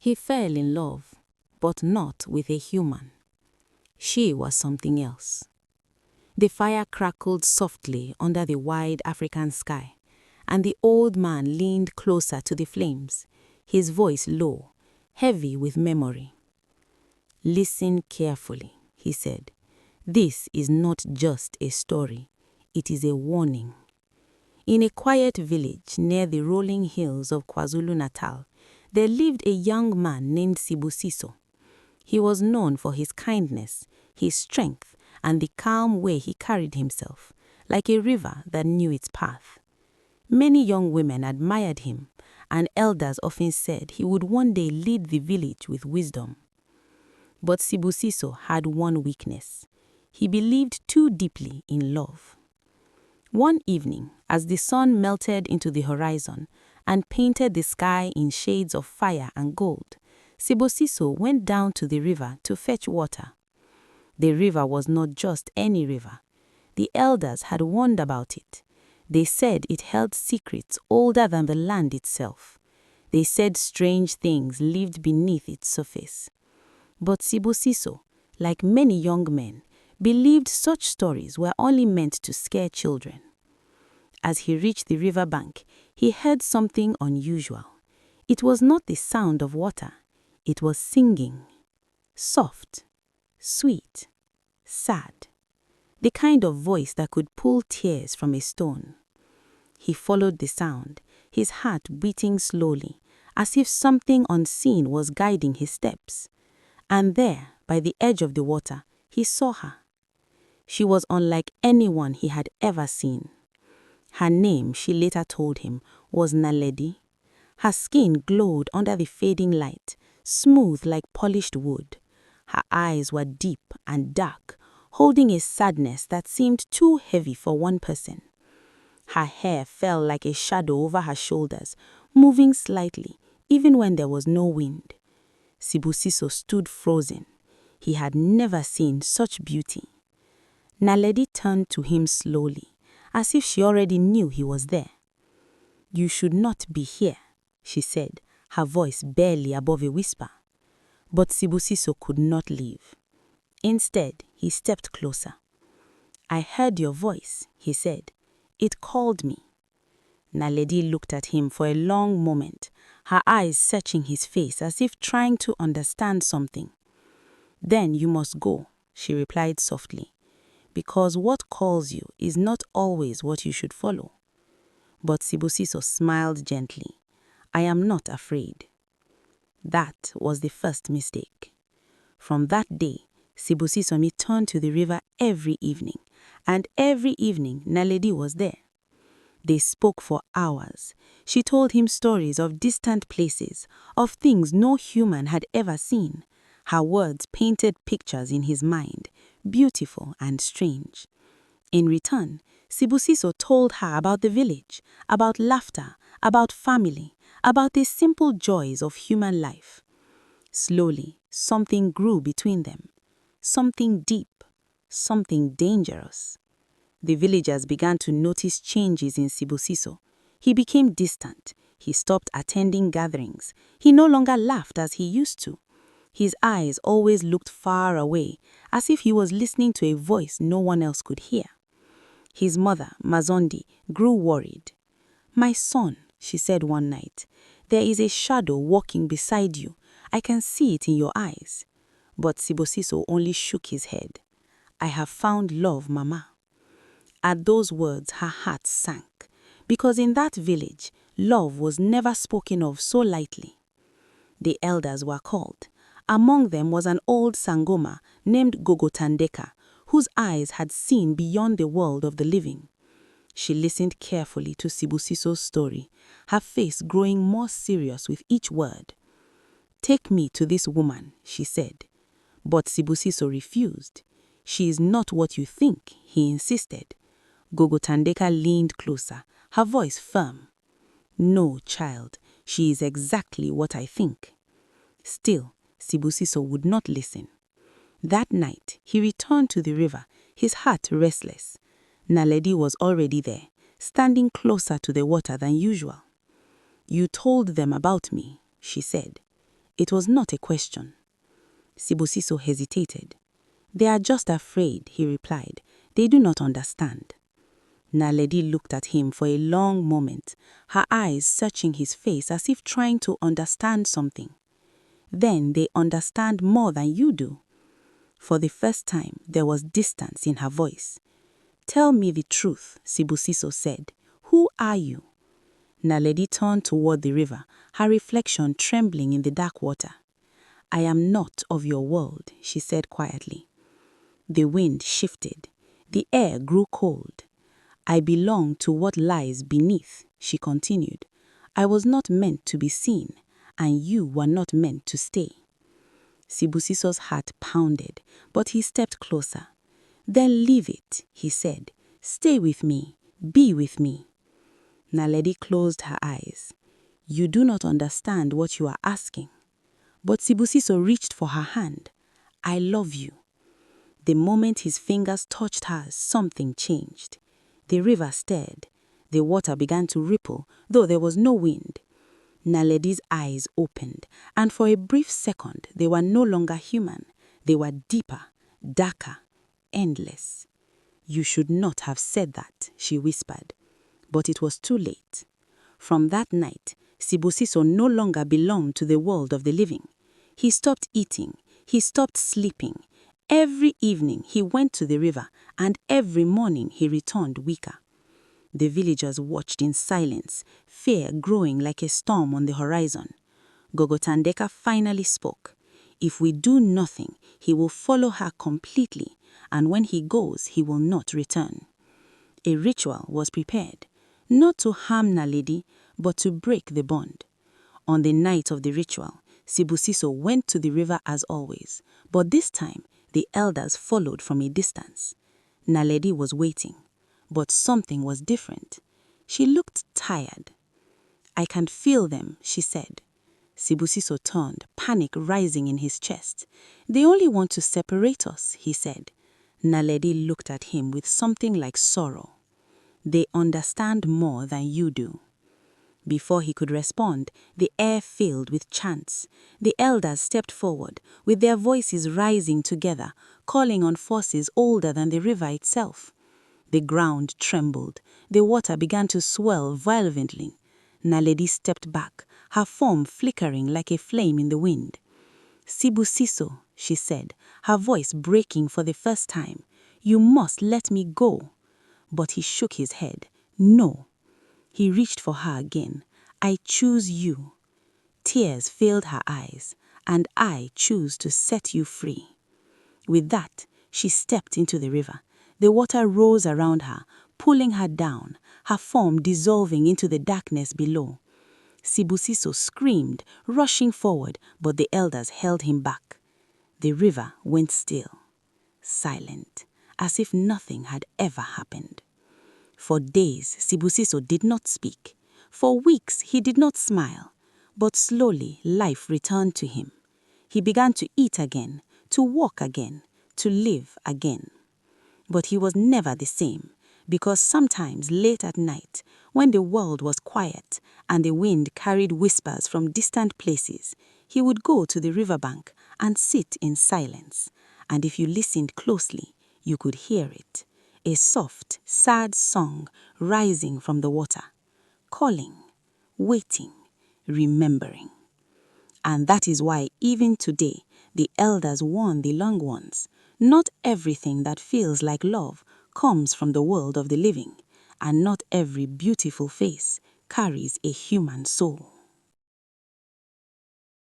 He fell in love, but not with a human. She was something else. The fire crackled softly under the wide African sky, and the old man leaned closer to the flames, his voice low, heavy with memory. "Listen carefully," he said. "This is not just a story, it is a warning." In a quiet village near the rolling hills of KwaZulu-Natal, there lived a young man named Sibusiso. He was known for his kindness, his strength, and the calm way he carried himself, like a river that knew its path. Many young women admired him, and elders often said he would one day lead the village with wisdom. But Sibusiso had one weakness. He believed too deeply in love. One evening, as the sun melted into the horizon and painted the sky in shades of fire and gold, Sibusiso went down to the river to fetch water. The river was not just any river. The elders had warned about it. They said it held secrets older than the land itself. They said strange things lived beneath its surface. But Sibusiso, like many young men, believed such stories were only meant to scare children. As he reached the river bank, he heard something unusual. It was not the sound of water. It was singing. Soft, sweet, sad. The kind of voice that could pull tears from a stone. He followed the sound, his heart beating slowly, as if something unseen was guiding his steps. And there, by the edge of the water, he saw her. She was unlike anyone he had ever seen. Her name, she later told him, was Naledi. Her skin glowed under the fading light, smooth like polished wood. Her eyes were deep and dark, holding a sadness that seemed too heavy for one person. Her hair fell like a shadow over her shoulders, moving slightly, even when there was no wind. Sibusiso stood frozen. He had never seen such beauty. Naledi turned to him slowly, as if she already knew he was there. "You should not be here," she said, her voice barely above a whisper. But Sibusiso could not leave. Instead, he stepped closer. "I heard your voice," he said. "It called me." Naledi looked at him for a long moment, her eyes searching his face as if trying to understand something. "Then you must go," she replied softly, "because what calls you is not always what you should follow." But Sibusiso smiled gently. "I am not afraid." That was the first mistake. From that day, Sibusiso turned to the river every evening, and every evening Naledi was there. They spoke for hours. She told him stories of distant places, of things no human had ever seen. Her words painted pictures in his mind, beautiful and strange. In return, Sibusiso told her about the village, about laughter, about family, about the simple joys of human life. Slowly, something grew between them. Something deep, something dangerous. The villagers began to notice changes in Sibusiso. He became distant. He stopped attending gatherings. He no longer laughed as he used to. His eyes always looked far away, as if he was listening to a voice no one else could hear. His mother, Mazondi, grew worried. "My son," she said one night, "there is a shadow walking beside you. I can see it in your eyes." But Sibusiso only shook his head. "I have found love, Mama." At those words, her heart sank, because in that village, love was never spoken of so lightly. The elders were called. Among them was an old Sangoma named Gogotandeka, whose eyes had seen beyond the world of the living. She listened carefully to Sibusiso's story, her face growing more serious with each word. "Take me to this woman," she said. But Sibusiso refused. "She is not what you think," he insisted. Gogotandeka leaned closer, her voice firm. "No, child, she is exactly what I think." Still, Sibusiso would not listen. That night, he returned to the river, his heart restless. Naledi was already there, standing closer to the water than usual. "You told them about me," she said. It was not a question. Sibusiso hesitated. They are just afraid, he replied. They do not understand. Naledi looked at him for a long moment, her eyes searching his face as if trying to understand something. Then they understand more than you do. For the first time, there was distance in her voice. Tell me the truth, Sibusiso said. Who are you? Naledi turned toward the river, her reflection trembling in the dark water. I am not of your world, she said quietly. The wind shifted. The air grew cold. I belong to what lies beneath, she continued. I was not meant to be seen, and you were not meant to stay. Sibusiso's heart pounded, but he stepped closer. Then leave it, he said. Stay with me. Be with me. Naledi closed her eyes. You do not understand what you are asking. But Sibusiso reached for her hand. I love you. The moment his fingers touched hers, something changed. The river stirred. The water began to ripple, though there was no wind. Naledi's eyes opened, and for a brief second they were no longer human. They were deeper, darker, endless. You should not have said that, she whispered. But it was too late. From that night, Sibusiso no longer belonged to the world of the living. He stopped eating. He stopped sleeping. Every evening he went to the river, and every morning he returned weaker. The villagers watched in silence, fear growing like a storm on the horizon. Gogotandeka finally spoke. If we do nothing, he will follow her completely, and when he goes, he will not return. A ritual was prepared, not to harm Naledi, but to break the bond. On the night of the ritual, Sibusiso went to the river as always, but this time the elders followed from a distance. Naledi was waiting, but something was different. She looked tired. I can feel them, she said. Sibusiso turned, panic rising in his chest. They only want to separate us, he said. Naledi looked at him with something like sorrow. They understand more than you do. Before he could respond, the air filled with chants. The elders stepped forward, with their voices rising together, calling on forces older than the river itself. The ground trembled. The water began to swell violently. Naledi stepped back, her form flickering like a flame in the wind. Sibusiso, she said, her voice breaking for the first time, you must let me go. But he shook his head. No. He reached for her again. I choose you. Tears filled her eyes, and I choose to set you free. With that, she stepped into the river. The water rose around her, pulling her down, her form dissolving into the darkness below. Sibusiso screamed, rushing forward, but the elders held him back. The river went still, silent, as if nothing had ever happened. For days, Sibusiso did not speak. For weeks, he did not smile. But slowly, life returned to him. He began to eat again, to walk again, to live again. But he was never the same, because sometimes late at night, when the world was quiet and the wind carried whispers from distant places, he would go to the riverbank and sit in silence. And if you listened closely, you could hear it. A soft, sad song rising from the water, calling, waiting, remembering. And that is why even today, the elders warn the young ones, not everything that feels like love comes from the world of the living, and not every beautiful face carries a human soul.